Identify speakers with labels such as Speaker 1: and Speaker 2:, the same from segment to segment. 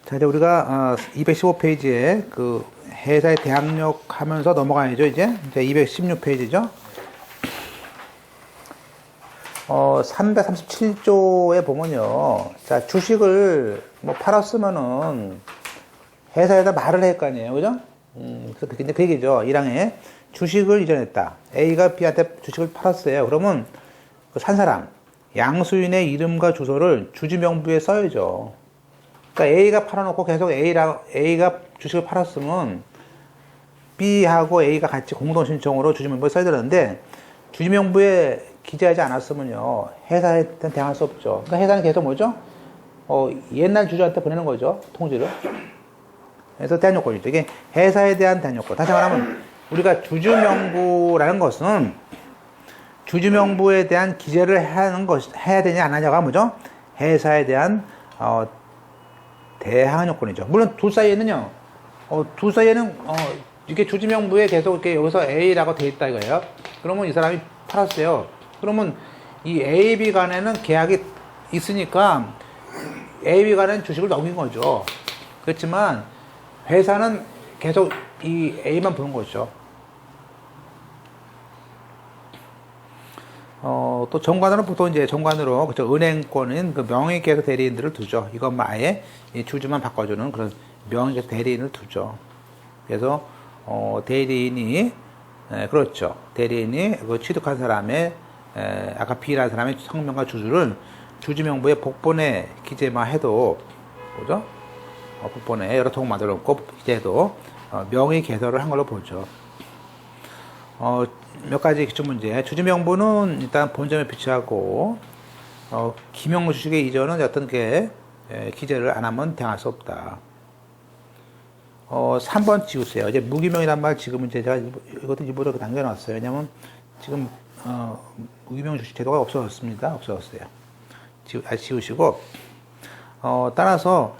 Speaker 1: 자, 이제 우리가 215페이지에 그 회사의 대항력 하면서 넘어가야죠, 이제 216페이지죠. 337조에 보면요. 자, 주식을 뭐 팔았으면은 회사에다 말을 할 거 아니에요, 그죠? 그래서 이제 그 얘기죠. 1항에 주식을 이전했다. A가 B한테 주식을 팔았어요. 그러면 그 산 사람, 양수인의 이름과 주소를 주주명부에 써야죠. 그러니까 A가 팔아놓고 계속 A가 주식을 팔았으면 B하고 A가 같이 공동신청으로 주주명부에 써야 되는데 주주명부에 기재하지 않았으면요 회사한테 대항할 수 없죠. 그러니까 회사는 계속 뭐죠? 옛날 주주한테 보내는 거죠, 통지를. 그래서 대항요건이죠. 이게 회사에 대한 대항요건. 다시 말하면 우리가 주주명부라는 것은 주주명부에 대한 기재를 해야 되냐 안 하냐가 뭐죠? 회사에 대한 대항요건이죠. 물론 둘 사이에는요, 둘 사이에는 이게 주주명부에 계속 이렇게 여기서 A라고 돼 있다 이거예요. 그러면 이 사람이 팔았어요. 그러면 이 A, B 간에는 계약이 있으니까 A, B 간에는 주식을 넘긴 거죠. 그렇지만 회사는 계속 이 A만 보는 거죠. 또 정관으로 보통 이제 정관으로 그쵸, 은행권인 그 명의계좌 대리인들을 두죠. 이것만 아예 이 주주만 바꿔주는 그런 명의계좌 대리인을 두죠. 그래서 대리인이 그렇죠. 대리인이 그 취득한 사람의 아까 B라는 사람의 성명과 주주를 주주명부에 복본에 기재만 해도 그죠? 복본에 여러 통 만들어 놓고 기재해도 명의 개설을 한 걸로 보죠. 몇 가지 기출 문제. 주주명부는 일단 본점에 비치하고 기명 주식의 이전은 어떤 게 기재를 안 하면 대항할 수 없다. 3번 지우세요. 이제 무기명이란 말 지금은 제가 이것도 일부러 남겨놨어요. 왜냐면 지금 무기명 주식 제도가 없어졌습니다. 없어졌어요. 지우시고 따라서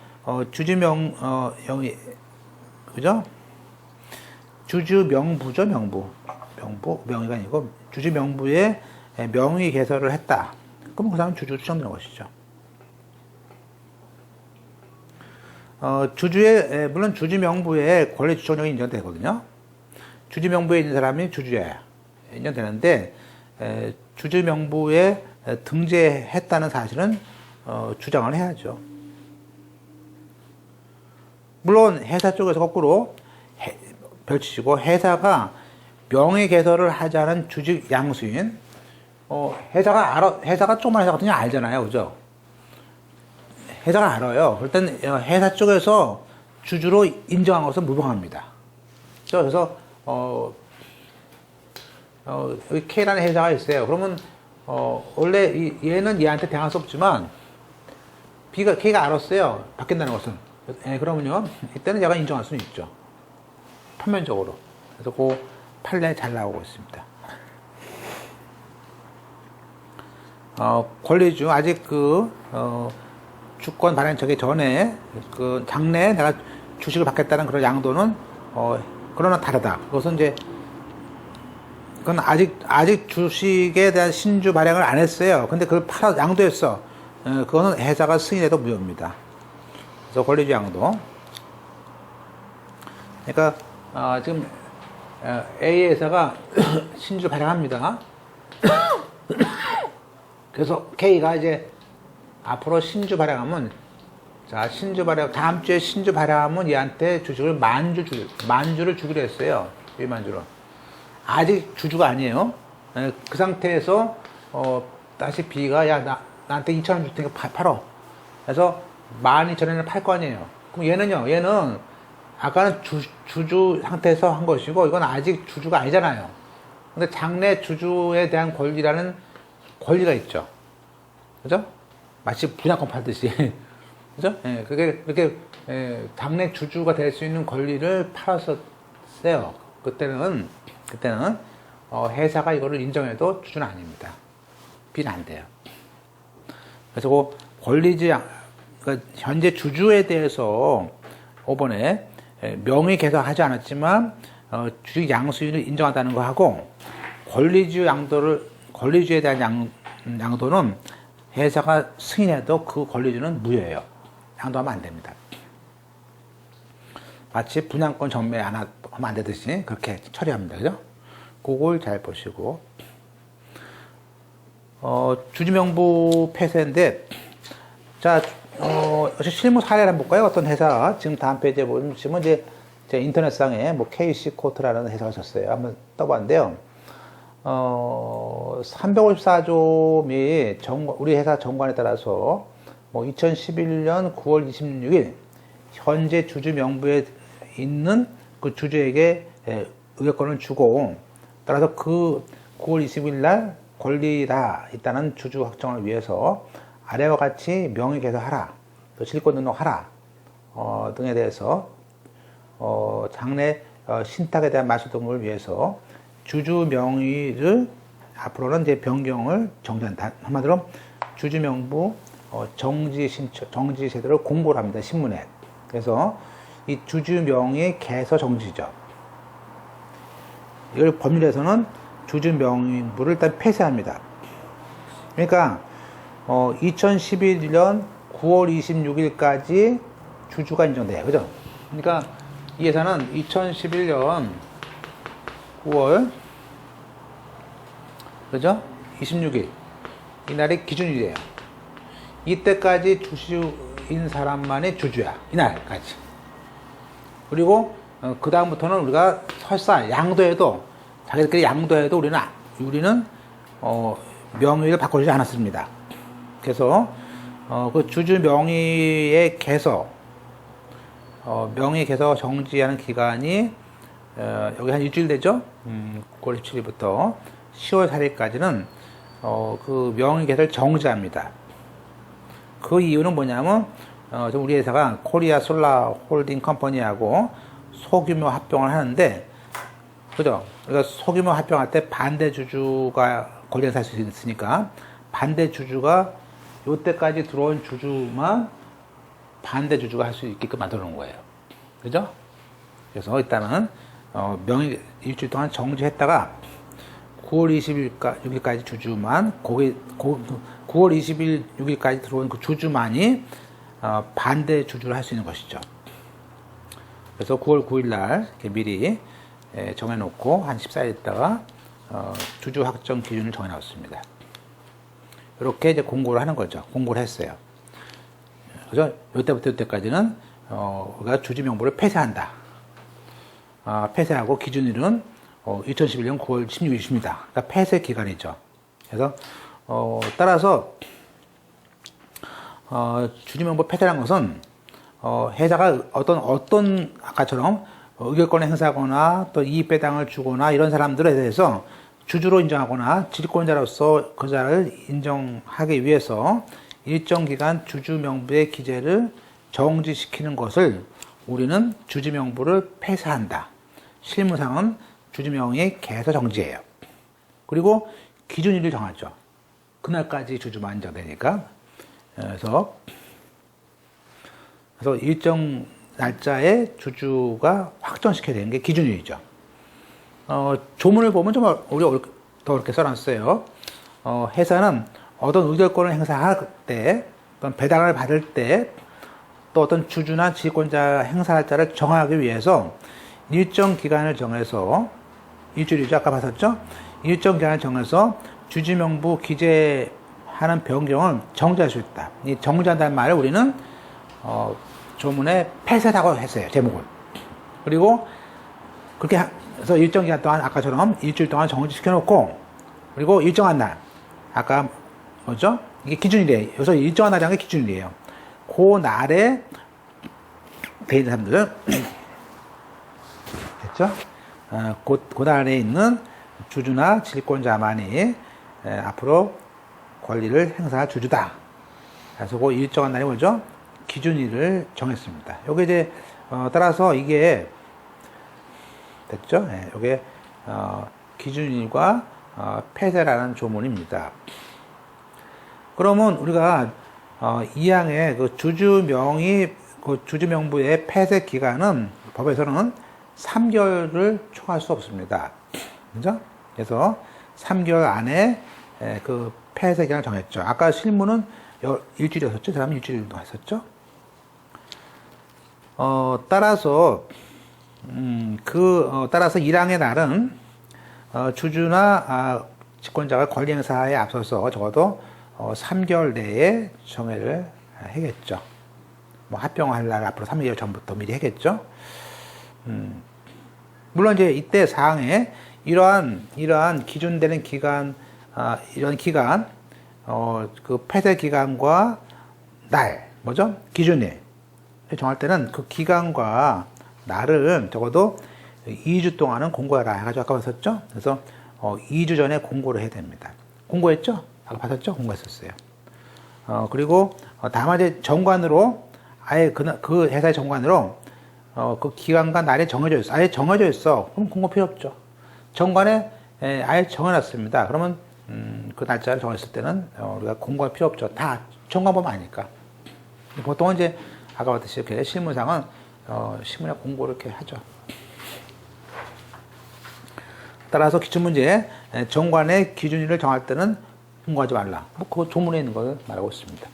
Speaker 1: 주주명 그죠? 주주명부죠, 명의가 아니고 주주명부에 명의 개설을 했다. 그럼 그 사람은 주주 추정되는 것이죠. 물론 주주명부에 권리 추정력이 인정되거든요. 주주명부에 있는 사람이 주주에 인정되는데, 주주명부에 등재했다는 사실은, 주장을 해야죠. 물론, 회사 쪽에서 거꾸로 별치시고, 회사가 명의 개설을 하자는 주식 양수인, 회사가 조그만 회사 같은 게 알잖아요. 그죠? 회사가 알아요. 일단 회사 쪽에서 주주로 인정한 것은 무방합니다. 그래서 여기 K라는 회사가 있어요. 그러면 원래 얘는 얘한테 대항할 수 없지만 K가 알았어요. 바뀐다는 것은. 그러면요 이때는 얘가 인정할 수는 있죠. 표면적으로. 그래서 그 판례 잘 나오고 있습니다. 권리주 아직 주권 발행 저기 전에 그 장래에 내가 주식을 받겠다는 그런 양도는 그러나 다르다. 그것은 이제 그건 아직 주식에 대한 신주 발행을 안 했어요. 근데 그걸 양도했어. 그거는 회사가 승인해도 무효입니다. 그래서 권리주 양도. 그러니까 지금 A 회사가 신주 발행합니다. 그래서 K가 이제 앞으로 신주 발행하면, 다음 주에 신주 발행하면 얘한테 주식을 만주를 주기로 했어요. 만주로. 아직 주주가 아니에요. 그 상태에서, 다시 B가, 나한테 2,000원 줄 테니까 팔어. 그래서 12,000원을 팔 거 아니에요. 그럼 얘는, 아까는 주주 상태에서 한 것이고, 이건 아직 주주가 아니잖아요. 근데 장래 주주에 대한 권리라는 권리가 있죠. 그죠? 마치 분양권 팔듯이. 그죠? 그렇게, 당내 주주가 될 수 있는 권리를 팔았었어요. 그때는, 회사가 이거를 인정해도 주주는 아닙니다. B는 안 돼요. 그래서 그 권리지, 그러니까 현재 주주에 대해서 5번에 명의 개설하지 않았지만, 주식 양수인을 인정한다는 거 하고, 권리주에 대한 양도는 회사가 승인해도 그 권리주는 무효예요. 양도하면 안 됩니다. 마치 분양권 전매 안 하면 안 되듯이 그렇게 처리합니다. 그죠? 그걸 잘 보시고. 주주명부 폐쇄인데, 자, 실무 사례를 한번 볼까요? 어떤 회사, 지금 다음 페이지에 보시면 이제 제 인터넷상에 뭐 KC 코트라는 회사가 있었어요. 한번 떠봤는데요. 354조 및 우리 회사 정관에 따라서 뭐 2011년 9월 26일 현재 주주 명부에 있는 그 주주에게 의결권을 주고, 따라서 그 9월 20일 날 권리가 있다는 주주 확정을 위해서 아래와 같이 명의 개설하라, 또 질권 등록하라 등에 대해서 장래 신탁에 대한 말소 등을 위해서 주주 명의를 앞으로는 이제 변경을 정지한다. 한마디로 주주 명부 정지 제도를 공고를 합니다. 신문에. 그래서 이 주주 명의 개서 정지죠. 이걸 법률에서는 주주 명부를 일단 폐쇄합니다. 그러니까 2011년 9월 26일까지 주주가 인정돼요. 그죠? 그러니까 이 회사는 2011년 9월 그죠? 26일 이날이 기준일이에요. 이때까지 주주인 사람만이 주주야. 이날까지. 그리고 그 다음부터는 우리가 설사 양도해도 자기들끼리 양도해도 우리는 명의를 바꾸지 않았습니다. 그래서 그 주주 명의의 개서 명의 개서 정지하는 기간이 여기 한 일주일 되죠? 9월 17일부터 10월 4일까지는 그 명의 개서를 정지합니다. 그 이유는 뭐냐면 우리 회사가 코리아 솔라 홀딩 컴퍼니하고 소규모 합병을 하는데, 그죠? 그러니까 소규모 합병할 때 반대 주주가 권리를 살 수 있으니까 반대 주주가 요때까지 들어온 주주만 반대 주주가 할 수 있게끔 만들어 놓은 거예요. 그죠? 그래서 일단은 명의 일주일 동안 정지했다가 9월 26일까지 주주만 9월 26일까지 들어온 그 주주만이 반대 주주를 할 수 있는 것이죠. 그래서 9월 9일 날 미리 정해놓고 한 14일 있다가 주주 확정 기준을 정해놨습니다. 이렇게 이제 공고를 하는 거죠. 공고를 했어요. 그래서 이때부터 이때까지는 우리가 주주 명부를 폐쇄한다. 폐쇄하고 기준일은 2011년 9월 16일입니다. 그러니까 폐쇄 기간이죠. 그래서 따라서 주주 명부 폐쇄라는 것은 회사가 어떤 아까처럼 의결권을 행사하거나 또 이익 배당을 주거나 이런 사람들에 대해서 주주로 인정하거나 질권자로서 그 자를 인정하기 위해서 일정 기간 주주 명부의 기재를 정지시키는 것을 우리는 주주 명부를 폐쇄한다. 실무상은 주주 명의 개서 정지예요. 그리고 기준일을 정하죠. 그날까지 주주만 인정되니까. 그래서 일정 날짜에 주주가 확정시켜야 되는 게 기준일이죠. 조문을 보면 좀 우리가 더 어렵게 써놨어요. 회사는 어떤 의결권을 행사할 때, 어떤 배당을 받을 때, 또 어떤 주주나 지권자 행사자를 정하기 위해서 일정 기간을 정해서, 일주일이죠. 아까 봤었죠? 일정 기간을 정해서 주주명부 기재하는 변경을 정지할 수 있다. 이 정지한다는 말을 우리는 조문에 폐쇄라고 했어요. 제목을. 그리고 그렇게 해서 일정 기간 동안 아까처럼 일주일 동안 정지시켜 놓고, 그리고 일정한 날, 아까 뭐죠? 이게 기준일이에요. 여기서 일정한 날이라는 게 기준일이에요. 그 날에 돼 있는 사람들은 됐죠? 그 날에 있는 주주나 질권자만이 앞으로 권리를 행사할 주주다. 그래서 그 일정한 날이 뭐죠? 기준일을 정했습니다. 요게 이제 따라서 이게 됐죠? 네, 요게 기준일과 폐쇄라는 조문입니다. 그러면 우리가 2항의 그 주주명의 그 주주명부의 폐쇄 기간은 법에서는 3개월을 초과할 수 없습니다. 그죠? 그래서 3개월 안에 그 폐쇄 기간을 정했죠. 아까 실무는 일주일이었었죠? 그 다음에 일주일도 했었죠? 따라서 따라서 1항의 날은 주주나 직권자가 권리 행사에 앞서서 적어도 3개월 내에 정회를 하겠죠. 뭐 합병할 날 앞으로 3개월 전부터 미리 하겠죠. 물론 이제 이때 사항에 이러한 기준되는 기간, 이런 기간, 그 폐쇄 기간과 날, 뭐죠? 기준일 정할 때는 그 기간과 날은 적어도 2주 동안은 공고해라 해가지고 아까 봤었죠? 그래서 2주 전에 공고를 해야 됩니다. 공고했죠? 아까 봤었죠? 공고했었어요. 그리고 다만 이제 정관으로 아예 그 회사의 정관으로 그 기간과 날이 정해져 있어. 아예 정해져 있어. 그럼 공고 필요 없죠. 정관에 아예 정해놨습니다. 그러면 그 날짜를 정했을 때는 우리가 공고할 필요 없죠. 다 정관 보면 아니까. 보통은 이제 아까 봤듯이 이렇게 실무상은 신문에 공고를 이렇게 하죠. 따라서 기출문제 정관의 기준일을 정할 때는 공고하지 말라. 뭐 그 조문에 있는 걸 말하고 있습니다.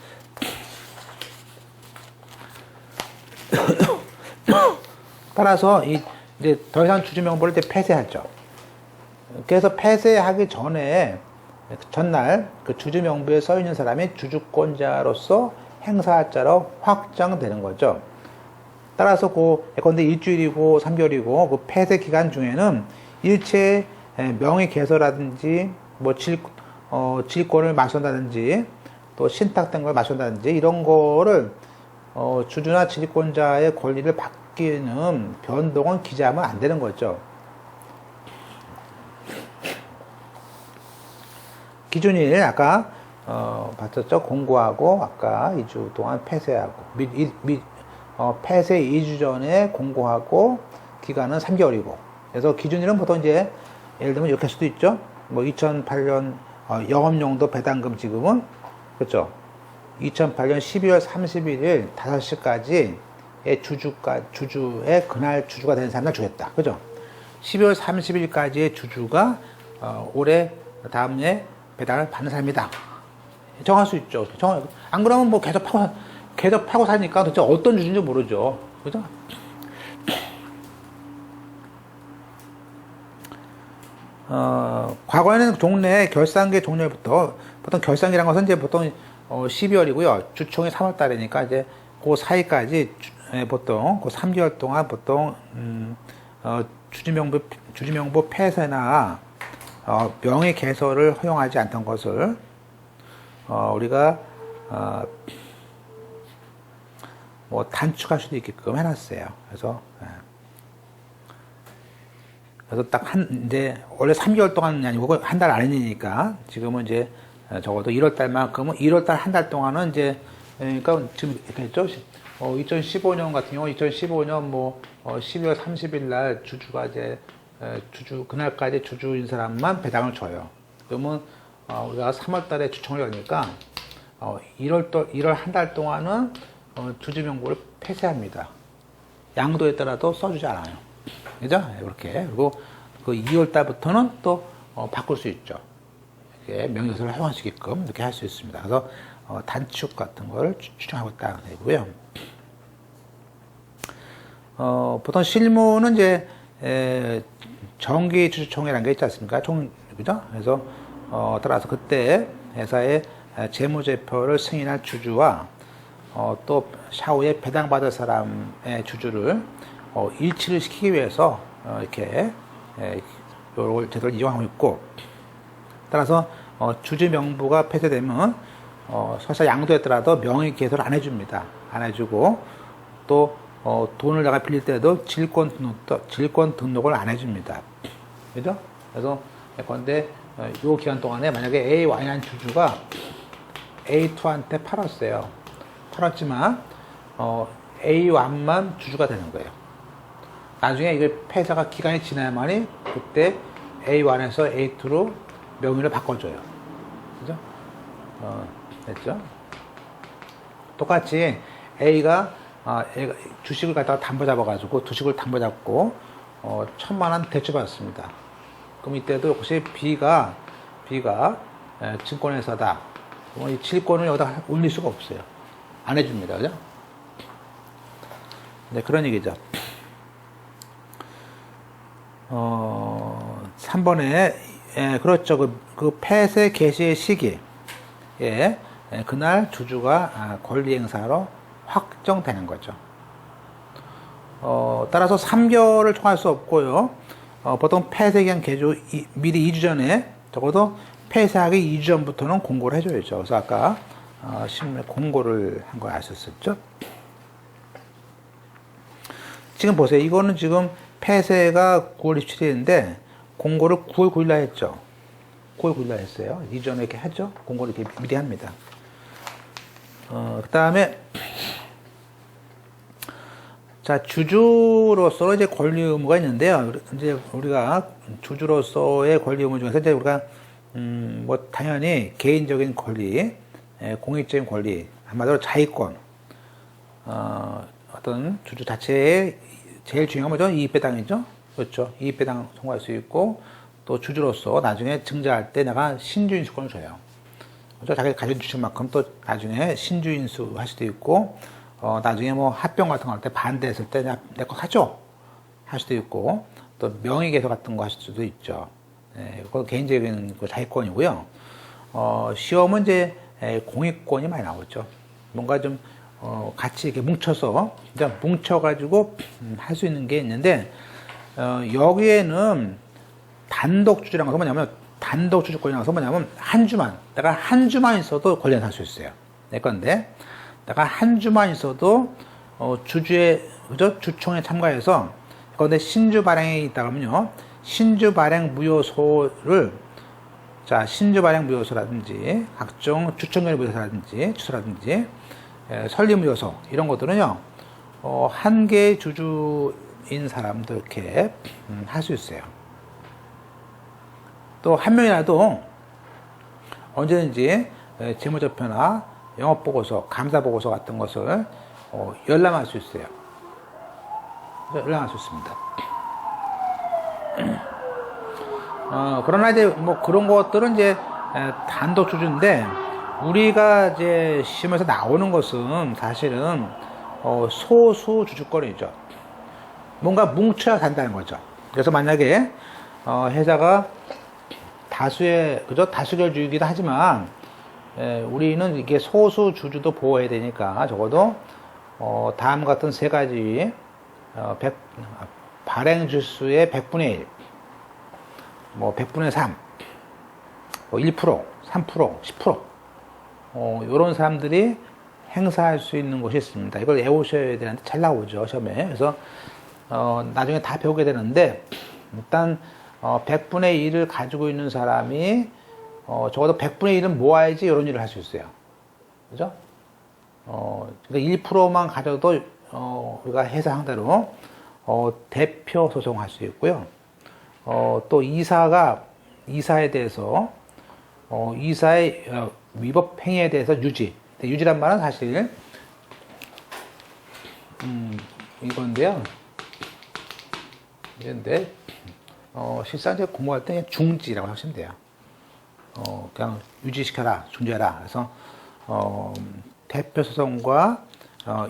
Speaker 1: 따라서 이제 더 이상 주주명부를 이제 폐쇄하죠. 그래서 폐쇄하기 전날 그 주주명부에 써 있는 사람이 주주권자로서 행사자로 확정되는 거죠. 따라서 예컨대 일주일이고 3개월이고 그 폐쇄 기간 중에는 일체 명의 개설라든지 뭐 질권을 마련한다든지 또 신탁된 걸 마련한다든지 이런 거를 주주나 질권자의 권리를 바뀌는 변동은 기재하면 안 되는 거죠. 기준일 아까 봤었죠. 공고하고 아까 2주 동안 폐쇄하고 폐쇄 2주 전에 공고하고 기간은 3개월이고 그래서 기준일은 보통 이제 예를 들면 이렇게 할 수도 있죠. 뭐 2008년 영업용도 배당금 지급은 그렇죠. 2008년 12월 31일 5시까지 주주의 그날 주주가 되는 사람을 주겠다. 그죠? 12월 30일까지의 주주가 올해 다음에 배당을 받는 사람이다. 정할 수 있죠. 안 그러면 뭐 계속 파고 사니까 도대체 어떤 주주인지 모르죠. 그죠? 과거에는 종래 결산기 종료부터 보통 결산기란 것은 이제 보통 12월이고요. 주총이 3월 달이니까 이제 그 사이까지 보통 그 3개월 동안 보통 주주명부 폐쇄나 명의 개설을 허용하지 않던 것을 우리가 뭐 단축할 수도 있게끔 해놨어요. 그래서 딱 이제 원래 3개월 동안은 아니고 한 달 안이니까 지금은 이제 적어도 1월 달만큼은 1월 달 한 달 동안은 이제 그러니까 지금 이렇게 했죠. 2015년 같은 경우 2015년 뭐 12월 30일 날 주주가 이제 그날까지 주주인 사람만 배당을 줘요. 그러면 우리가 3월 달에 주총을 여니까 1월 한 달 동안은 주주 명부를 폐쇄합니다. 양도에 따라도 써주지 않아요. 그죠? 이렇게. 그리고 그 2월 달부터는 또 바꿀 수 있죠. 이렇게 명의개설을 허용할 수 있게끔 이렇게 할 수 있습니다. 그래서 단축 같은 걸 추정하고 있다는 얘기고요. 보통 실무는 이제 정기 주주총회라는 게 있지 않습니까? 그죠? 그래서 따라서 그때 회사의 재무제표를 승인할 주주와 또 샤후에 배당받을 사람의 주주를 일치를 시키기 위해서 이렇게 요걸 제도를 이용하고 있고 따라서 주주 명부가 폐쇄되면 설사 양도했더라도 명의 개설을 안 해줍니다. 안 해주고 또 돈을 내가 빌릴 때도 질권 등록을 안 해줍니다. 그죠? 그래서 예컨대 요 기간 동안에 만약에 A1이라는 주주가 A2한테 팔았어요. 팔았지만 A1만 주주가 되는 거예요. 나중에 이게 폐쇄가 기간이 지나야만이 그때 A1에서 A2로 명의를 바꿔줘요. 그죠? 됐죠? 똑같이 A가 주식을 갖다가 담보 잡아가지고 주식을 담보 잡고 1,000,000원 대출받았습니다. 그럼 이때도 혹시 B가 증권회사다. 그럼 이 질권을 여기다 올릴 수가 없어요. 안 해줍니다. 그죠? 네, 그런 얘기죠. 3번에, 예, 그렇죠. 그 폐쇄 개시의 시기, 예, 그날 주주가 권리 행사로 확정되는 거죠. 따라서 3개월을 총할 수 없고요. 보통 폐쇄기한 개조 미리 2주 전에, 적어도 폐쇄하기 2주 전부터는 공고를 해줘야죠. 그래서 아까 신문에 공고를 한 거 아셨었죠? 지금 보세요. 이거는 지금 폐쇄가 9월 27일인데 공고를 9월 9일날 했죠. 9월 9일날 했어요. 이전에 이렇게 하죠. 공고를 이렇게 미리 합니다. 그 다음에 자, 주주로서 이제 권리 의무가 있는데요. 이제 우리가 주주로서의 권리 의무 중에서 이제 우리가 뭐 당연히 개인적인 권리, 공익적인 권리, 한마디로 자의권, 어떤 주주 자체의 제일 중요한 거죠. 이익배당이죠. 그렇죠. 이익배당 통과할 수 있고, 또 주주로서 나중에 증자할 때 내가 신주인수권을 줘요. 그렇죠. 자기가 가진 주식만큼 또 나중에 신주인수 할 수도 있고, 나중에 뭐 합병 같은 거 할 때 반대했을 때 내 거 사줘 할 수도 있고, 또 명의개소 같은 거 할 수도 있죠. 그거 개인적인 그 자유권이고요. 시험은 이제 공익권이 많이 나오죠. 뭔가 좀 같이 이렇게 뭉쳐서 뭉쳐가지고 할 수 있는 게 있는데, 여기에는 단독주주라는 것은 뭐냐면, 단독주주권이라는 것은 뭐냐면 내가 한 주만 있어도 권리를 살 수 있어요. 내 건데 내가 한 주만 있어도 주주의, 그죠? 주총에 참가해서, 그런데 신주 발행에 있다 그러면요, 신주 발행 무효소를, 자, 신주 발행 무효소라든지 각종 주총결의 무효소라든지 주소라든지 설립 무효소 이런 것들은요, 한 개의 주주인 사람도 이렇게 할 수 있어요. 또 한 명이라도 언제든지 재무제표나 영업보고서, 감사보고서 같은 것을 열람할 수 있어요. 열람할 수 있습니다. 그러나 이제 뭐 그런 것들은 이제 단독 주주인데, 우리가 이제 시험에서 나오는 것은 사실은 소수 주주권이죠. 뭔가 뭉쳐야 산다는 거죠. 그래서 만약에 회사가 다수의, 그죠? 다수결주의이기도 하지만, 우리는 이게 소수 주주도 보호해야 되니까 적어도 다음 같은 세 가지, 발행 주수의 100분의 1, 뭐 100분의 3, 뭐 1%, 3%, 10%, 이런 사람들이 행사할 수 있는 곳이 있습니다. 이걸 외우셔야 되는데 잘 나오죠, 시험에. 그래서 나중에 다 배우게 되는데, 일단 100분의 1을 가지고 있는 사람이 적어도 100분의 1은 모아야지 이런 일을 할 수 있어요. 그죠? 그러니까 1%만 가져도 우리가 회사 상대로 대표 소송할 수 있고요. 또 이사에 대해서 이사의 위법 행위에 대해서 유지란 말은 사실 이건데요. 이건데 실상 이제 공부할 때 그냥 중지라고 하시면 돼요. 그냥 유지시켜라, 중지해라. 그래서 대표 소송과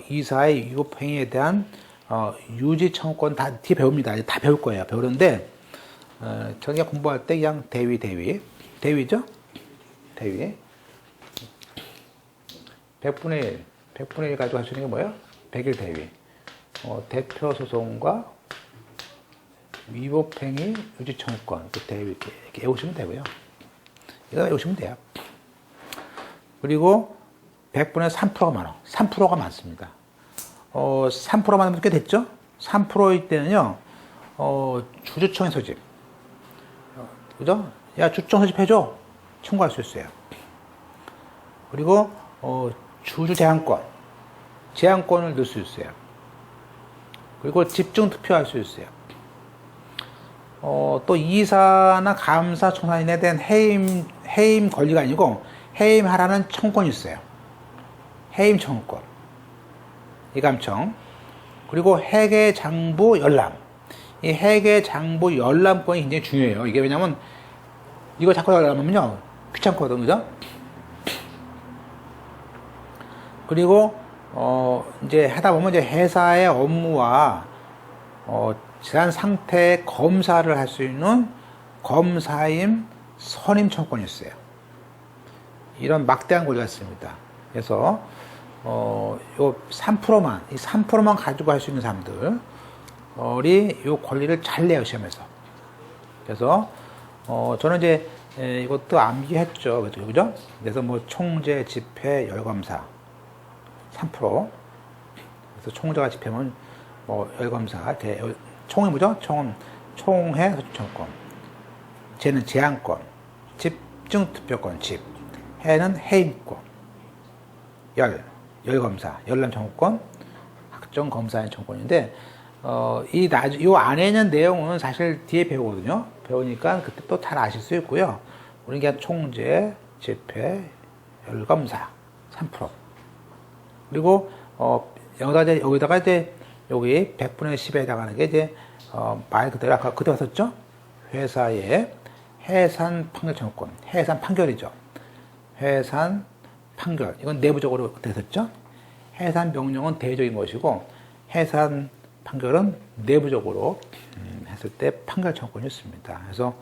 Speaker 1: 이사의 위법 행위에 대한 유지 청구권 다 뒤에 배웁니다. 다 배울 거예요. 배우는데 저희가 공부할 때 그냥 대위죠? 대위. 100분의 1 가지고 할 수 있는 게 뭐예요? 100일 대위. 대표 소송과 위법행위 유지 청구권, 그 대위 이렇게 외우시면 되고요. 이거 외우시면 돼요. 그리고 100분의 3%가 많아. 3%가 많습니다. 3%만 하면 꽤 됐죠? 3%일 때는요, 주주총회 소집. 그죠? 야, 주주총 소집해줘. 청구할 수 있어요. 그리고, 주주 제한권을 넣을 수 있어요. 그리고 집중 투표할 수 있어요. 또 이사나 감사 총사인에 대한 해임 권리가 아니고 해임하라는 청구권이 있어요. 해임 청구권, 이감청. 그리고 회계장부 열람. 이 회계장부 열람권이 굉장히 중요해요. 이게 왜냐면 이거 자꾸 열람하면요 귀찮거든, 그죠? 그리고 이제 하다 보면 이제 회사의 업무와 재산 상태 검사를 할 수 있는 검사임 선임 청구권이 있어요. 이런 막대한 권리가 있습니다. 그래서 요 3%만 이 3%만 가지고 할 수 있는 사람들이 이 권리를 잘 내요, 시험에서. 그래서 저는 이제 이것도 암기했죠, 그죠? 그래서 뭐 총재, 집회, 열검사 3%. 그래서 총재가 집회면 뭐 열검사, 총이 뭐죠? 총회 소추청권. 제는 제한권, 집중투표권, 해는 해임권, 열검사, 열람청구권, 학정검사인 청구권인데, 요 안에 있는 내용은 사실 뒤에 배우거든요. 배우니까 그때 또 잘 아실 수 있고요. 우리 그냥 총재, 집회, 열검사, 3%. 그리고, 여기다가 이제, 여기 100분의 10에 해당하는 게 이제, 말 그대로 아까 그때 봤었죠? 회사의 해산 판결 청구권. 해산 판결이죠. 해산 판결. 이건 내부적으로 됐었죠? 해산 명령은 대외적인 것이고, 해산 판결은 내부적으로 했을 때 판결 청구권이 있습니다. 그래서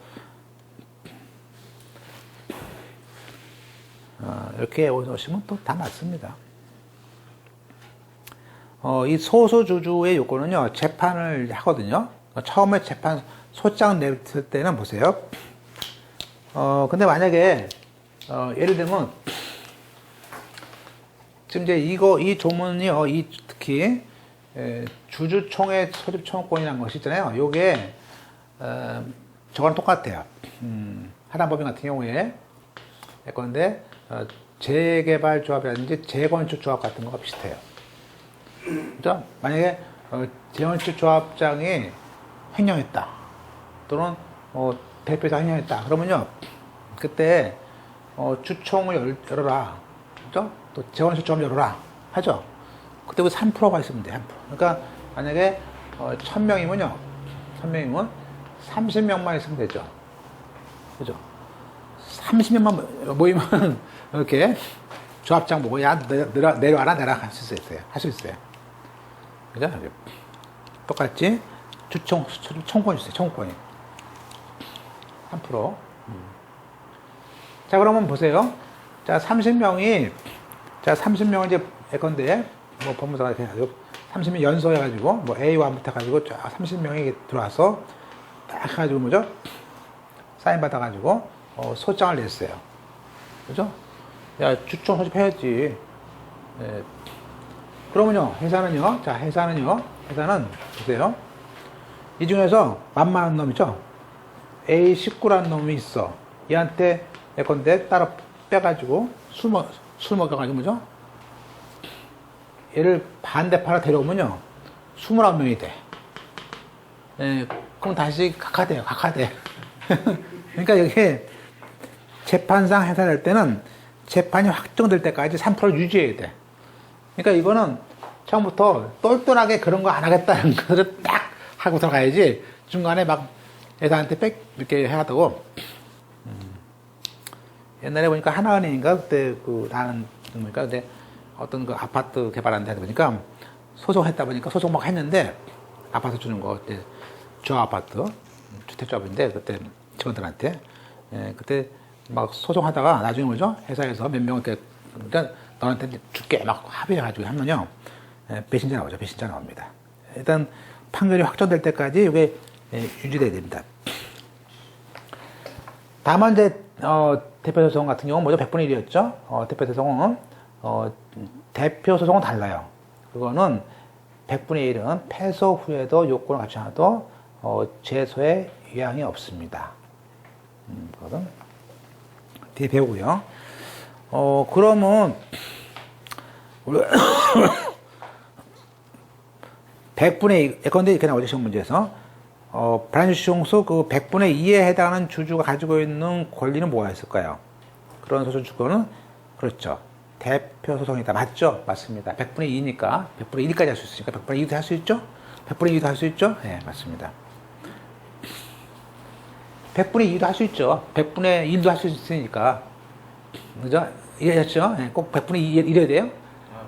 Speaker 1: 이렇게 오시면 또 다 맞습니다. 이 소수주주의 요건은요, 재판을 하거든요. 처음에 재판 소장 냈을 때는 보세요. 근데 만약에 예를 들면 지금 이제 이 조문이요, 특히 주주총회 소집 청구권이라는 것이 있잖아요. 요게 저거랑 똑같아요. 하단법인 같은 경우에 예컨대 재개발조합이라든지 재건축조합 같은 거가 비슷해요. 그죠? 만약에 재건축조합장이 횡령했다, 또는 대표이사 횡령했다, 그러면요, 그때 주총을 열어라, 그죠? 또 재건축조합 열어라 하죠. 그때 그 3%가 있으면 돼, 3%. 그러니까 만약에 1000명이면요, 1000명이면 30명만 있으면 되죠. 그죠? 30명만 모이면 이렇게 조합장 보고, 야, 내려와라, 할 수 있어요. 할 수 있어요. 그죠? 똑같이 청구권이 있어요, 청구권이. 3%. 자, 그러면 보세요. 자, 30명이 이제 예컨대, 뭐, 법무사가 이렇게 해가지고, 30명 연소해가지고, 뭐, A1부터 해가지고, 30명이 들어와서, 딱 해가지고, 뭐죠? 사인 받아가지고, 소장을 냈어요. 그죠? 야, 주총 소집해야지. 예. 그러면요, 회사는, 보세요. 이 중에서 만만한 놈이죠? A19라는 놈이 있어. 얘한테, 예컨대, 따로 빼가지고, 술 먹여가지고, 뭐죠? 얘를 반대파로 데려오면요, 29명이 돼. 예, 그럼 다시 각하돼요, 각하돼. 그러니까 이게 재판상 해산할 때는 재판이 확정될 때까지 3%를 유지해야 돼. 그러니까 이거는 처음부터 똘똘하게 그런 거 안 하겠다는 것을 딱 하고 들어가야지, 중간에 막 회사한테 이렇게 해야 되고. 옛날에 보니까 하나은행인가 그때 나는 보니까 근데 어떤 그 아파트 개발하는 데 보니까 소송했다 보니까 소송 막 했는데, 아파트 주는 거 그때 조합아파트 주택조합인데 그때 직원들한테, 그때 막 소송하다가 나중에 뭐죠? 회사에서 몇 명 이렇게 너한테 줄게 막 합의해가지고 하면요, 배신자 나오죠. 배신자 나옵니다. 일단 판결이 확정될 때까지 이게 유지돼야 됩니다. 다만 이제 대표소송 같은 경우는 뭐죠? 100분의 1이었죠. 대표소송은 대표소송은 달라요. 그거는 100분의 1은 패소 후에도 요건을 갖추지 않아도 제소의 의향이 없습니다. 그거는 뒤에 배우고요. 그러면 100분의 2, 예컨대 이렇게 나오죠, 시험 문제에서. 불안주시용소 그 100분의 2에 해당하는 주주가 가지고 있는 권리는 뭐가 있을까요? 그런 소송 주권은, 그렇죠, 대표 소송이다. 맞죠? 맞습니다. 100분의 2니까 100분의 1까지 할 수 있으니까 100분의 2도 할 수 있죠? 100분의 2도 할 수 있죠? 네, 맞습니다. 100분의 2도 할 수 있죠. 100분의 1도 할 수 있으니까. 그죠? 이해하셨죠? 네, 꼭 100분의 2 이래야 돼요?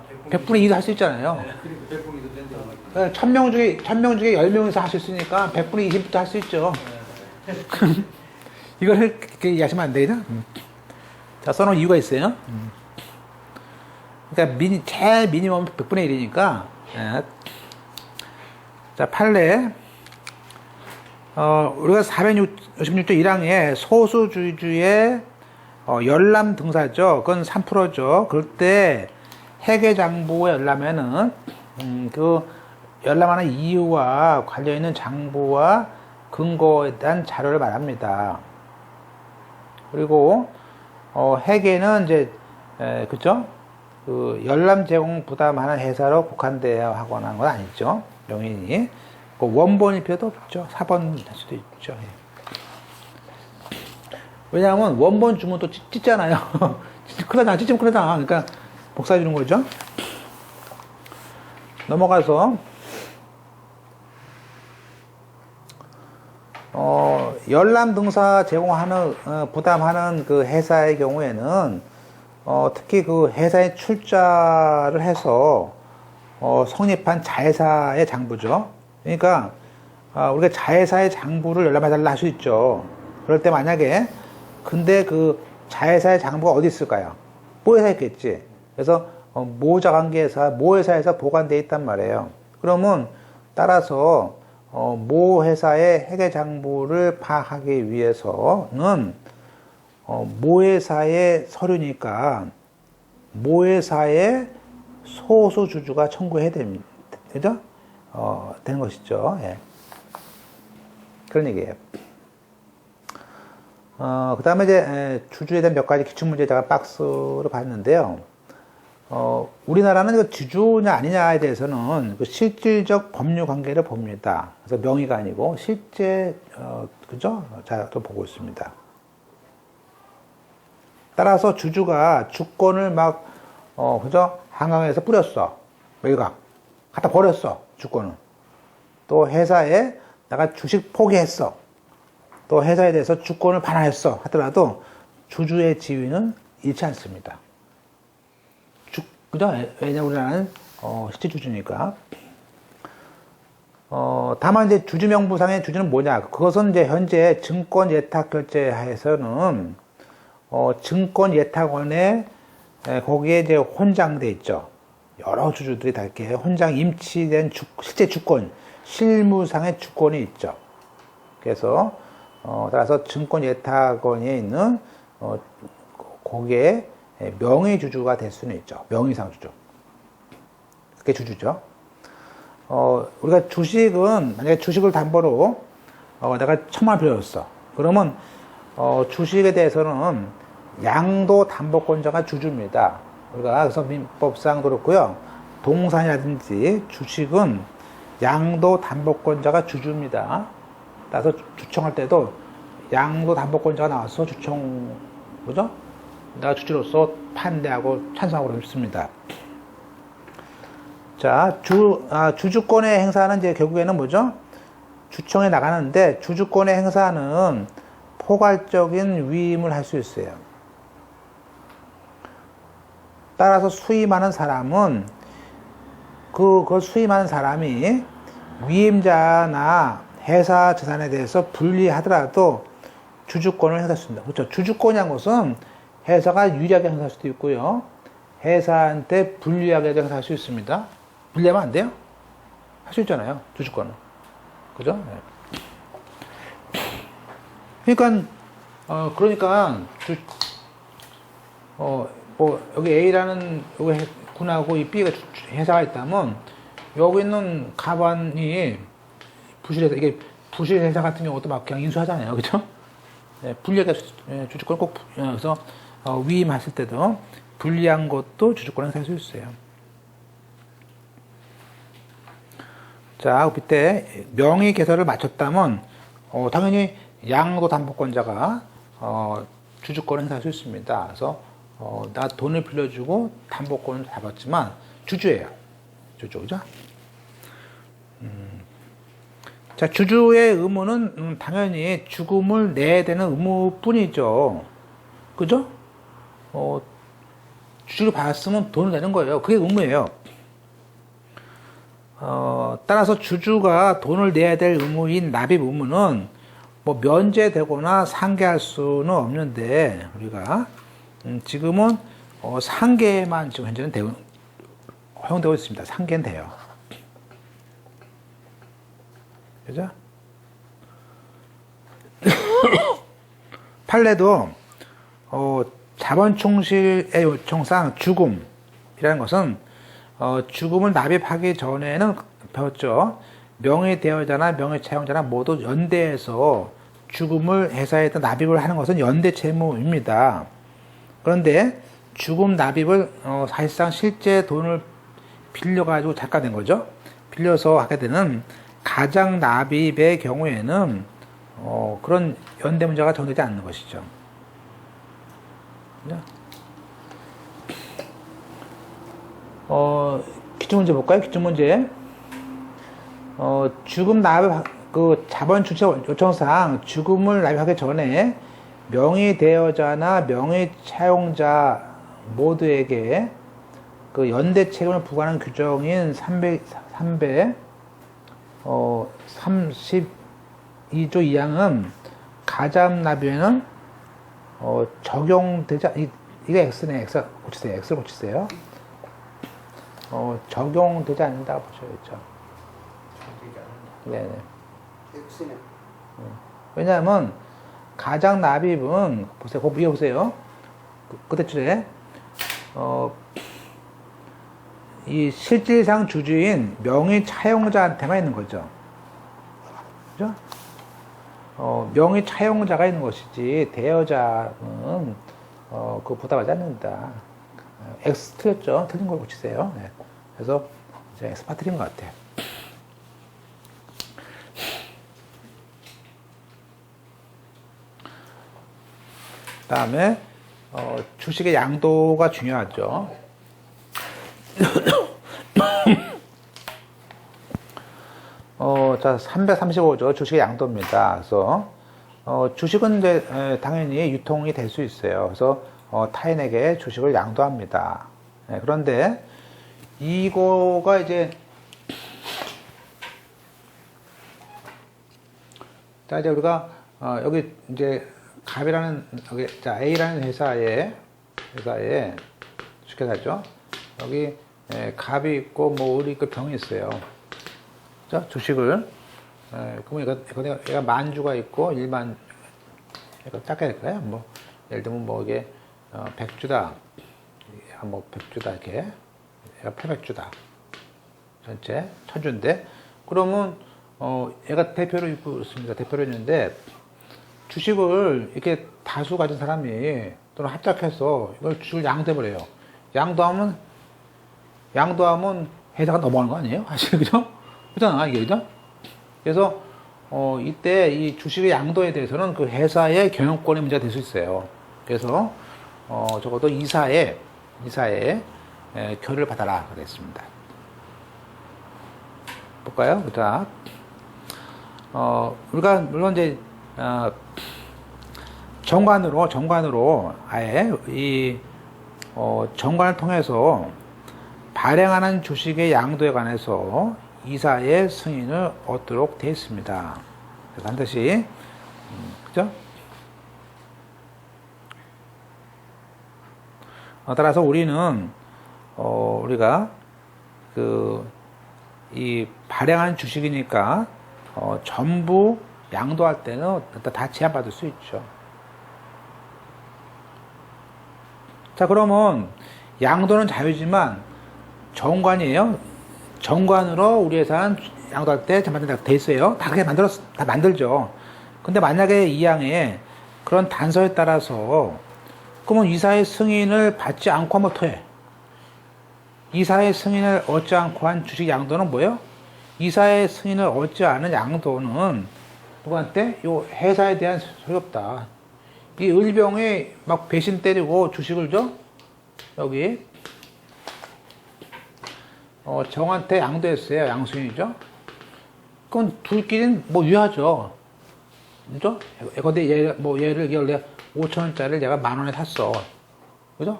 Speaker 2: 100분의
Speaker 1: 100분의 2도 할 수 있잖아요.
Speaker 2: 그리고 백분이도 된다고.
Speaker 1: 1000명 중에 10명에서 할 수 있으니까 100분의 20부터 할 수 있죠. 이걸 이해하시면 안 되나? 자, 써놓은 이유가 있어요. 그러니까 제일 미니멈 100분의 1이니까. 자, 판례. 우리가 466조 1항에 소수주주의 열람 등사죠. 그건 3%죠. 그럴 때 회계장부에 열람에는 그 열람하는 이유와 관련 있는 장부와 근거에 대한 자료를 말합니다. 그리고 회계는 이제 그죠? 그 열람 제공 부담하는 회사로 국한되어 하거나 하는 건 아니죠. 명인이 그 원본일 필요도 없죠. 4번 할 수도 있죠. 왜냐하면 원본 주면 또 찢잖아요. 그러잖아. 찢으면 그러잖아. 그러니까 복사해 주는 거죠. 넘어가서 열람 등사 제공하는 부담하는 그 회사의 경우에는 특히 그 회사에 출자를 해서 성립한 자회사의 장부죠. 그러니까 우리가 자회사의 장부를 열람해달라 할 수 있죠. 그럴 때 만약에 근데 그 자회사의 장부가 어디 있을까요? 모회사에 있겠지. 그래서 모자관계회사, 모회사에서 보관되어 있단 말이에요. 그러면 따라서 모회사의 회계장부를 파악하기 위해서는 모회사의 서류니까 모회사의 소수주주가 청구해야 됩니다. 그죠? 되는 것이죠. 예. 그런 얘기예요. 그 다음에 이제 주주에 대한 몇 가지 기출문제 제가 박스로 봤는데요. 우리나라는 그 주주냐 아니냐에 대해서는 그 실질적 법률 관계를 봅니다. 그래서 명의가 아니고 실제, 그죠? 자료도 보고 있습니다. 따라서 주주가 주권을 막, 그죠? 한강에서 뿌렸어. 외곽. 갖다 버렸어. 주권을. 또 회사에 내가 주식 포기했어. 또 회사에 대해서 주권을 반환했어. 하더라도 주주의 지위는 잃지 않습니다. 그죠? 왜냐면 우리나라는 실제 주주니까. 다만 이제 주주 명부상의 주주는 뭐냐? 그것은 이제 현재 증권 예탁 결제하에서는 증권 예탁원에 거기에 이제 혼장돼 있죠. 여러 주주들이 다 이렇게 혼장 임치된 실제 주권, 실무상의 주권이 있죠. 그래서 따라서 증권 예탁원에 있는 거기에 명의 주주가 될 수는 있죠. 명의상 주주. 그게 주주죠. 우리가 주식은, 만약에 주식을 담보로, 내가 1000만 원 빌려줬어. 그러면, 주식에 대해서는 양도 담보권자가 주주입니다. 우리가 그래서 민법상도 그렇고요. 동산이라든지 주식은 양도 담보권자가 주주입니다. 따라서 주청할 때도 양도 담보권자가 나와서 주청, 그죠? 내가 주주로서 판대하고 찬성하고 있습니다. 자, 주주권의 행사는 이제 결국에는 뭐죠? 주청에 나가는데 주주권의 행사는 포괄적인 위임을 할 수 있어요. 따라서 수임하는 사람은 그걸 수임하는 사람이 위임자나 회사 재산에 대해서 불리하더라도 주주권을 행사할 수 있습니다. 그렇죠? 주주권이란 것은 회사가 유리하게 행사할 수도 있고요. 회사한테 불리하게 행사할 수 있습니다. 불리하면 안 돼요? 할 수 있잖아요. 주주권은. 그죠? 네. 그러니까, 여기 A라는 여기 군하고 이 B가 회사가 있다면, 여기 있는 가반이 부실회사, 이게 부실회사 같은 경우도 막 그냥 인수하잖아요. 그죠? 네, 불리하게 주주권 꼭, 그래서 위임했을 때도 불리한 것도 주주권 행사할 수 있어요. 자, 그때 명의 개설을 마쳤다면, 당연히 양도 담보권자가, 주주권을 행사할 수 있습니다. 그래서, 나 돈을 빌려주고 담보권을 잡았지만, 주주예요. 주주, 그죠? 자, 주주의 의무는 당연히 주금을 내야 되는 의무뿐이죠. 그죠? 주식을 받았으면 돈을 내는 거예요. 그게 의무예요. 따라서 주주가 돈을 내야 될 의무인 납입 의무는 뭐 면제되거나 상계할 수는 없는데, 우리가 지금은 상계만 지금 현재는 허용되고 있습니다. 상계는 돼요. 그죠? 판례도 자본 충실의 요청상 죽음이라는 것은 죽음을 납입하기 전에는 배웠죠. 명의대여자나 명의차용자나 모두 연대해서 죽음을 회사에다 납입을 하는 것은 연대채무입니다. 그런데 죽음 납입을 사실상 실제 돈을 빌려가지고 작가된 거죠. 빌려서 하게 되는 가장 납입의 경우에는 그런 연대 문제가 정되지 않는 것이죠. 기출문제 볼까요? 기출문제. 죽음 납입, 자본 출처 요청상 죽음을 납입하기 전에 명의대여자나 명의차용자 모두에게 그 연대 책임을 부과하는 규정인 32조 2항은 가장 납입에는 적용되지 이게 X네. X 고치세요. X를 고치세요. 적용되지 않는다고 보셔야겠죠. 네네.
Speaker 2: X네.
Speaker 1: 왜냐하면 가장 납입은 보세요. 그 위에 보세요. 끝에 줄에 이 실질상 주주인 명의 차용자한테만 있는 거죠. 그죠? 명의 차용자가 있는 것이지 대여자는 그거 부담하지 않는다. X 틀렸죠? 틀린 걸 고치세요. 네. 그래서 이제 X 빠뜨린 것 같아요. 다음에 주식의 양도가 중요하죠. 자, 335조 주식의 양도입니다. 그래서 주식은 이제 당연히 유통이 될 수 있어요. 그래서 타인에게 주식을 양도합니다. 네, 그런데 이거가 이제 자, 이제 우리가 여기 이제 갑이라는 여기 자 A라는 회사에 쉽게 하죠. 여기 갑이 있고 뭐 을이 있고 병이 있어요. 자, 주식을 그러면 얘가 만주가 있고 일만 이거 작게 할까요? 뭐 예를 들면 뭐 이게 100주다, 뭐 100주다 이렇게 얘가 800주다 전체 1000주인데 그러면 얘가 대표로 있고 있습니다. 대표로 있는데 주식을 이렇게 다수 가진 사람이 또는 합작해서 이걸 주식을 양도해버려요. 양도하면 회사가 넘어가는 거 아니에요? 사실 그죠? 그잖아 이게 그죠? 그래서 이때 이 주식의 양도에 대해서는 그 회사의 경영권의 문제가 될 수 있어요. 그래서 적어도 이사에 결의를 받아라 그랬습니다. 볼까요? 자, 우리가 물론 이제 정관으로 아예 이 정관을 통해서 발행하는 주식의 양도에 관해서 이사의 승인을 얻도록 되어 있습니다. 그래서 반드시 그죠? 따라서 우리는 우리가 이 발행한 주식이니까 전부 양도할 때는 다 제한받을 수 있죠. 자, 그러면 양도는 자유지만 정관이에요. 정관으로 우리 회사는 양도할 때 제한받는다고 돼 있어요. 다 그렇게 다 만들죠. 근데 만약에 이 항에 그런 단서에 따라서 그러면 이사의 승인을 받지 않고 한번 토해. 이사의 승인을 얻지 않고 한 주식 양도는 뭐예요? 이사의 승인을 얻지 않은 양도는 누구한테? 요 회사에 대한 소리 없다. 이 을병이 막 배신 때리고 주식을 줘? 여기 정한테 양도했어요. 양수인이죠. 그건 둘끼리는 뭐 유하죠. 그죠? 근데 얘를 내가 5,000원짜리를 내가 10,000원에 샀어. 그죠?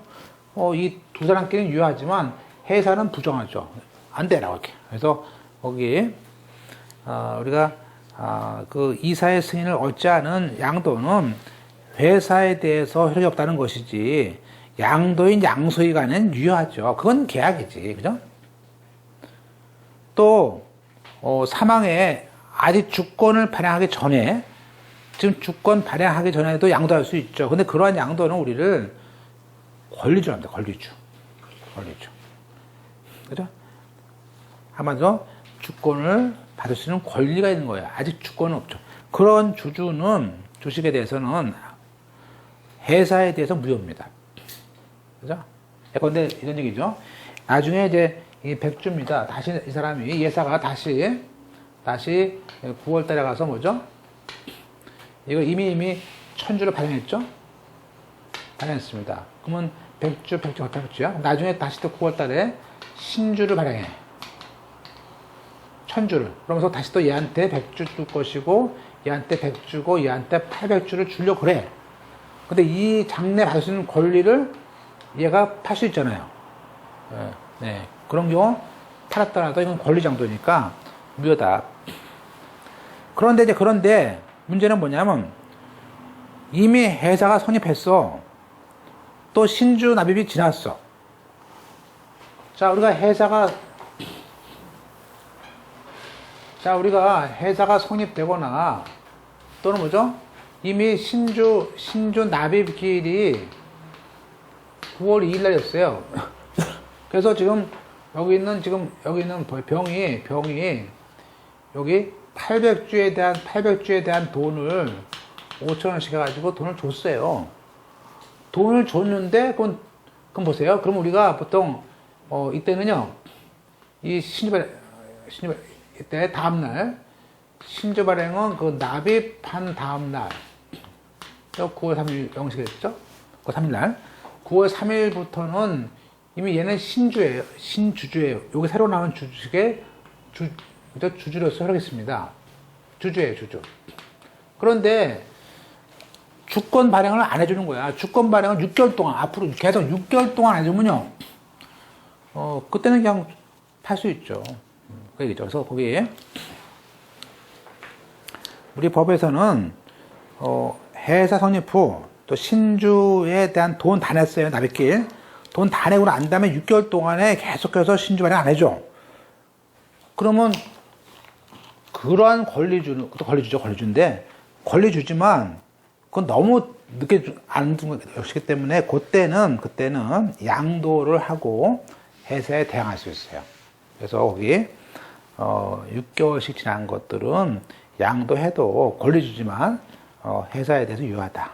Speaker 1: 이 두 사람끼리는 유효하지만 회사는 부정하죠. 안 되라고 이렇게. 그래서 거기 우리가 그 이사의 승인을 얻지 않은 양도는 회사에 대해서 효력이 없다는 것이지 양도인 양소위 간엔 유효하죠. 그건 계약이지, 그죠? 또 사망에 아직 주권을 발행하기 전에, 지금 주권 발행하기 전에도 양도할 수 있죠. 근데 그러한 양도는 우리를 권리주로 합니다. 권리주. 그죠? 한마디로 주권을 받을 수 있는 권리가 있는 거예요. 아직 주권은 없죠. 그런 주식에 대해서는 회사에 대해서 무효입니다. 그죠? 예컨대 이런 얘기죠. 나중에 이제 이 백주입니다. 다시 이 사람이, 예사가 다시 9월 달에 가서 뭐죠? 이거 이미 천주를 발행했죠? 발행했습니다. 그러면 백주야. 나중에 다시 또 9월 달에 신주를 발행해. 천주를. 그러면서 다시 또 얘한테 100주 줄 것이고, 얘한테 100주고, 얘한테 800주를 주려고 그래. 근데 이 장래 받을 수 있는 권리를 얘가 팔 수 있잖아요. 네. 그런 경우 팔았더라도 이건 권리장도니까 무효다. 그런데 문제는 뭐냐면 이미 회사가 성립했어. 또 신주 납입이 지났어. 자, 우리가 회사가 성립되거나 또는 뭐죠? 이미 신주 납입 기일이 9월 2일 날이었어요. 그래서 지금 여기 있는 병이 여기 800주에 대한 돈을 5,000원씩 해가지고 돈을 줬어요. 돈을 줬는데 그건 보세요. 그럼 우리가 보통 이때는요, 이 이때 다음날 신주 발행은 그 납입한 다음날 9월 3일 0시겠죠? 9월 3일날 9월 3일부터는 이미 얘는 신주주예요. 여기 새로 나온 주식의 주주로서 활용했습니다. 주주예요, 주주. 그런데 주권 발행을 안 해주는 거야. 주권 발행을 6개월 동안, 앞으로 계속 6개월 동안 안 해주면요, 그때는 그냥 팔 수 있죠. 그 얘기죠. 그래서 거기 우리 법에서는 회사 성립 후 또 신주에 대한 돈 다 냈어요. 납입길. 돈 다 내고 난 다음에 6개월 동안에 계속해서 신주 발행 안 해줘. 그러면 그러한 권리주인데 권리주지만 그건 너무 늦게 안 준 것이기 때문에 그때는 양도를 하고 회사에 대항할 수 있어요. 그래서 거기 6개월씩 지난 것들은 양도해도 권리주지만 회사에 대해서 유효하다.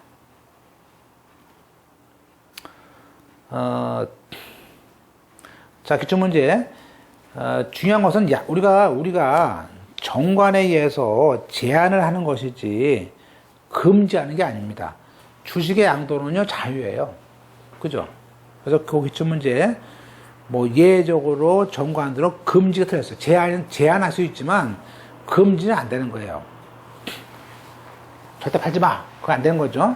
Speaker 1: 자, 기출문제. 중요한 것은 우리가 정관에 의해서 제한을 하는 것이지 금지하는 게 아닙니다. 주식의 양도는요, 자유예요. 그죠? 그래서 그 기출문제 예외적으로 정관으로 금지가 틀렸어요. 제한할 수 있지만 금지는 안 되는 거예요. 절대 팔지 마. 그거 안 되는 거죠.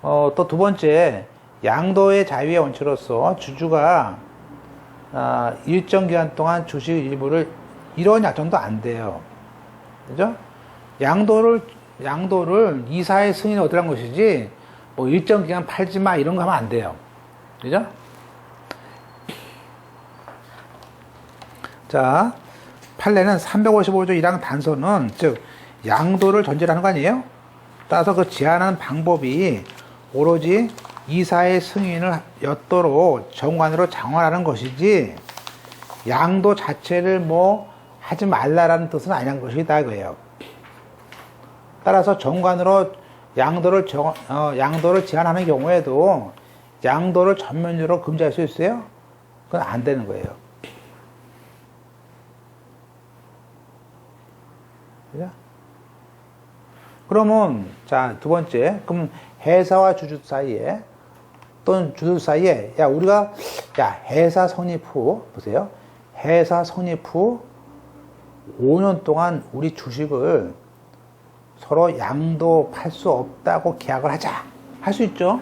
Speaker 1: 또 두 번째, 양도의 자유의 원칙으로서 주주가 일정 기간 동안 주식 일부를 이런 약정도 안 돼요. 그죠? 양도를 이사의 승인을 얻으란 것이지 일정 기간 팔지 마 이런 거 하면 안 돼요. 그죠? 자, 판례는 355조 1항 단서는 즉 양도를 전제로 하는 거 아니에요? 따라서 그 제한하는 방법이 오로지 이사의 승인을 엿도록 정관으로 장관하는 것이지 양도 자체를 하지 말라라는 뜻은 아니란 것이다 이거예요. 따라서 정관으로 양도를 제한하는 경우에도 양도를 전면적으로 금지할 수 있어요? 그건 안 되는 거예요. 그죠? 그러면 자, 두 번째, 그럼 회사와 주주 사이에 또는 주주 사이에 우리가 회사 성립 후 보세요. 회사 성립 후 5년 동안 우리 주식을 서로 양도할 수 없다고 계약을 하자. 할 수 있죠.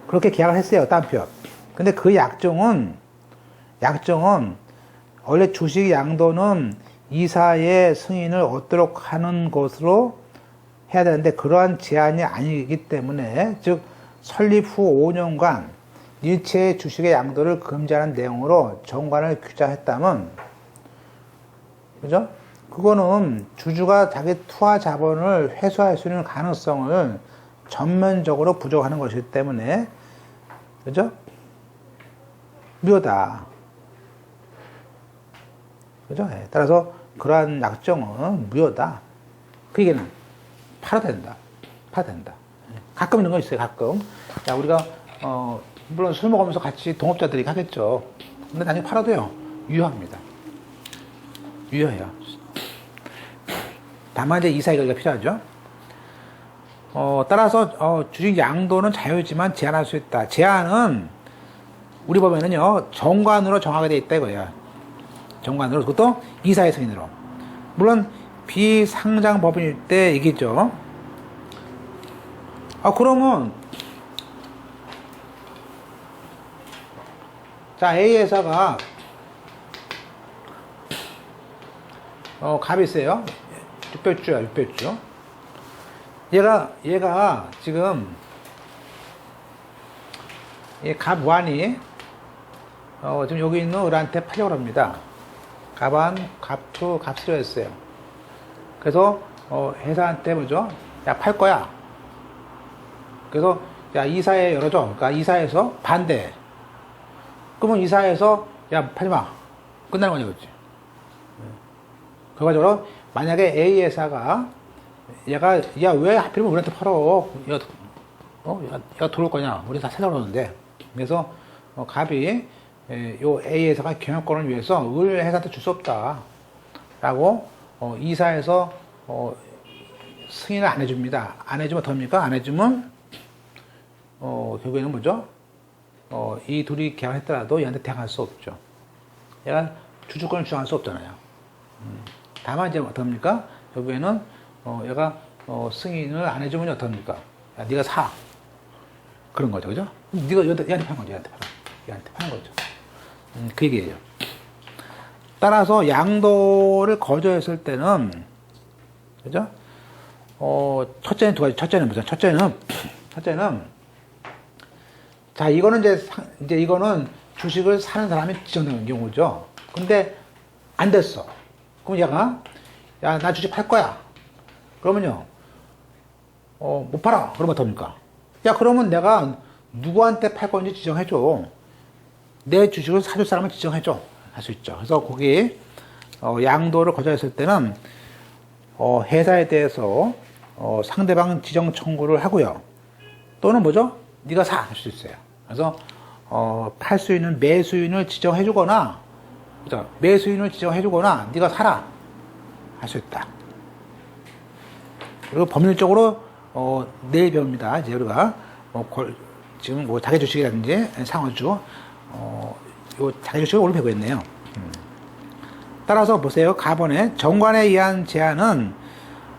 Speaker 1: 그렇게 계약을 했어요. 따옴표. 근데 그 약정은 원래 주식 양도는 이사의 승인을 얻도록 하는 것으로 해야 되는데 그러한 제한이 아니기 때문에, 즉 설립 후 5년간 일체의 주식의 양도를 금지하는 내용으로 정관을 규정했다면, 그죠? 그거는 주주가 자기 투하 자본을 회수할 수 있는 가능성을 전면적으로 부족하는 것이기 때문에, 그죠? 무효다. 그죠? 따라서 그러한 약정은 무효다. 그 얘기는 팔아도 된다. 팔아도 된다. 가끔 이런 거 있어요, 가끔. 야, 우리가, 물론 술 먹으면서 같이 동업자들이 하겠죠. 근데 나중에 팔아도요, 유효합니다. 유효해요. 다만 이제 이사의 결의가 필요하죠. 따라서, 주식 양도는 자유지만 제한할 수 있다. 제한은, 우리 법에는요, 정관으로 정하게 돼 있다 이거예요. 정관으로. 그것도 이사의 승인으로. 물론, 비상장 법인일 때 이기죠. 그러면, 자, A 회사가, 갑이 있어요. 600주야, 600주. 얘가 지금, 갑 1이, 지금 여기 있는 을한테 팔려고 합니다. 갑 1, 갑 2, 갑 3가 있어요. 그래서, 회사한테 뭐죠? 야, 팔 거야. 그래서, 야, 이사회 열어줘. 그러니까 이사회에서 반대. 그러면 이사회에서, 야, 팔지 마. 끝나는 거냐, 그렇지? 결과적으로, 만약에 A 회사가, 얘가, 야, 왜 하필이면 우리한테 팔어? 야, 들어올 거냐? 우리 다 찾아오는데. 그래서, 갑이, 요 A 회사가 경영권을 위해서 을 회사한테 줄 수 없다. 라고, 이사에서, 승인을 안 해줍니다. 안 해주면 어떡합니까? 안 해주면, 결국에는 뭐죠? 이 둘이 계약했더라도 얘한테 대항할 수 없죠. 얘가 주주권을 주장할 수 없잖아요. 다만 이제 어떡합니까? 결국에는, 얘가, 승인을 안 해주면 어떡합니까? 야, 네가 사. 그런 거죠. 그죠? 네가 얘한테 파는 거죠. 얘한테 파는 거죠. 그 얘기예요. 따라서 양도를 거절했을 때는, 그죠? 첫째는 두 가지. 첫째는 무슨? 첫째는, 자, 이거는 이제 이거는 주식을 사는 사람이 지정되는 경우죠. 근데 안 됐어. 그럼 얘가, 야, 나 주식 팔 거야. 그러면요, 못 팔아. 그러면 어떡합니까? 야, 그러면 내가 누구한테 팔 건지 지정해줘. 내 주식을 사줄 사람을 지정해줘. 할 수 있죠. 그래서 거기, 양도를 거절했을 때는, 회사에 대해서, 상대방 지정 청구를 하고요. 또는 뭐죠? 네가 사. 할 수 있어요. 그래서, 팔 수 있는 매수인을 지정해주거나, 그죠? 매수인을 지정해주거나, 네가 사라. 할 수 있다. 그리고 법률적으로, 내일 배웁니다. 이제 우리가, 지금 뭐 자기 주식이라든지 상호주, 요 자기 주식을 오늘 배우겠네요. 따라서 보세요. 가번에 정관에 의한 제한은,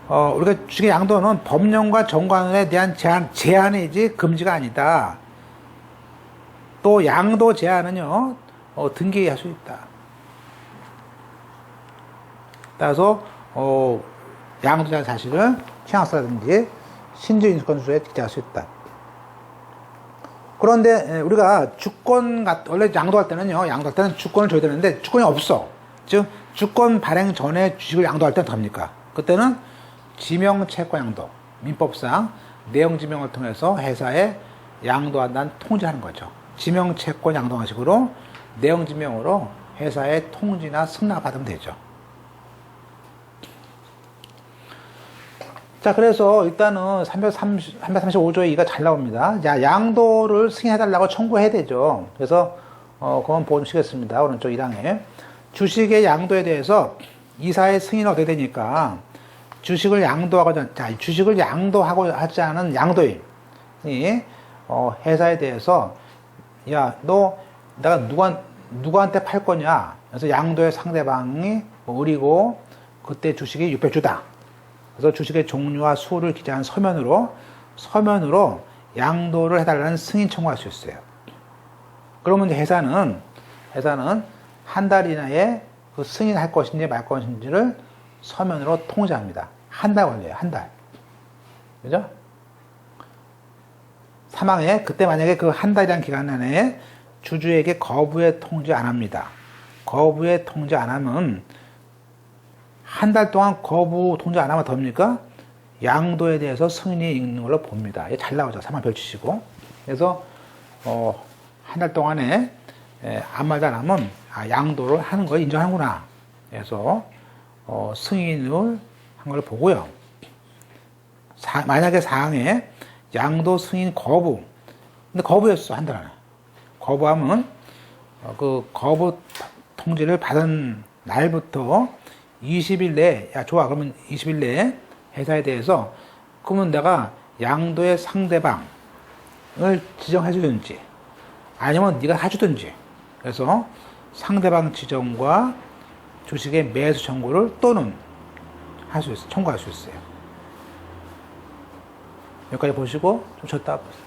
Speaker 1: 우리가 주식의 양도는 법령과 정관에 대한 제한이지 금지가 아니다. 또 양도 제한은요, 등기할 수 있다. 따라서, 양도 제한 사실을 청약서라든지 신주인수권서에 기재할 수 있다. 그런데 우리가 주권, 원래 양도할 때는요, 주권을 줘야 되는데 주권이 없어. 즉, 주권 발행 전에 주식을 양도할 때는 어떡합니까? 그때는 지명채권 양도, 민법상 내용지명을 통해서 회사에 양도한다는 통지하는 거죠. 지명채권 양도 방식으로 내용지명으로 회사에 통지나 승낙 받으면 되죠. 자, 그래서 일단은 335조의 2가 잘 나옵니다. 자, 양도를 승인해달라고 청구해야 되죠. 그래서, 그건 보시겠습니다. 오른쪽 1항에. 주식의 양도에 대해서 이사의 승인을 얻어야 되니까, 주식을 양도하고 하지 않은 양도인이, 회사에 대해서, 야, 내가 누구한테 팔 거냐? 그래서 양도의 상대방이 을이고, 그때 주식이 600주다. 그래서 주식의 종류와 수를 기재한 서면으로 양도를 해달라는 승인 청구할 수 있어요. 그러면 이제 회사는 한 달 이내에 그 승인할 것인지 말 것인지를 서면으로 통지합니다. 한 달 걸려요. 한 달. 그죠? 사망에 그때 만약에 그 한 달이라는 기간 안에 주주에게 거부의 통지 안 합니다. 거부의 통지 안 하면 한 달 동안 거부 통지 안 하면 됩니까? 양도에 대해서 승인이 있는 걸로 봅니다. 이게 잘 나오죠. 사망 별치시고. 그래서 한 달 동안에 아무 말도 안 하면 양도를 하는 걸 인정하는구나. 그래서 승인을 한 걸 보고요. 만약에 사항에 양도 승인 거부. 근데 거부였어, 한 달 안에. 거부하면 그 거부 통지를 받은 날부터 20일 내에, 야, 좋아. 그러면 20일 내에 회사에 대해서, 그러면 내가 양도의 상대방을 지정해 주든지, 아니면 네가 사주든지. 그래서 상대방 지정과 주식의 매수 청구를 또는 청구할 수 있어요. 여기까지 보시고 좀 줬다 보세요.